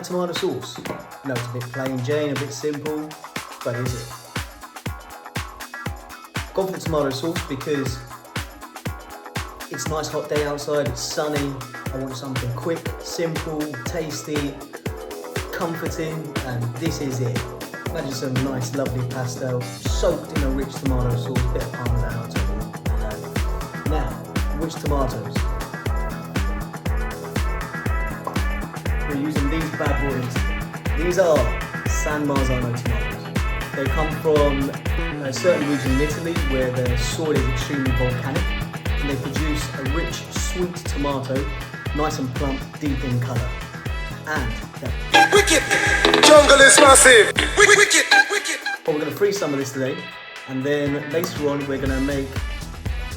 a tomato sauce. It's a bit plain Jane, a bit simple, but is it? Gone for the tomato sauce because it's a nice hot day outside, it's sunny. I want something quick, simple, tasty, comforting, and this is it. Imagine some nice, lovely pastel soaked in a rich tomato sauce, bit of parmesan on top. Now, which tomatoes? We're using these bad boys. These are San Marzano tomatoes. They come from a certain region in Italy where the soil is extremely volcanic, and they produce a rich, sweet tomato, nice and plump, deep in colour. And they're wicked! Jungle is massive! Wicked! But we're going to freeze some of this today, and then later on we're going to make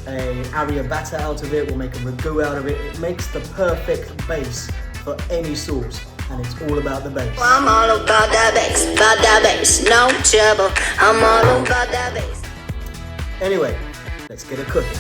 a arrabbiata out of it, we'll make a ragu out of it. It makes the perfect base for any sauce, and it's all about the base. I'm all about that bass, no trouble. I'm all about that bass. Anyway, let's get it cooking.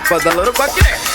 For the little bucket.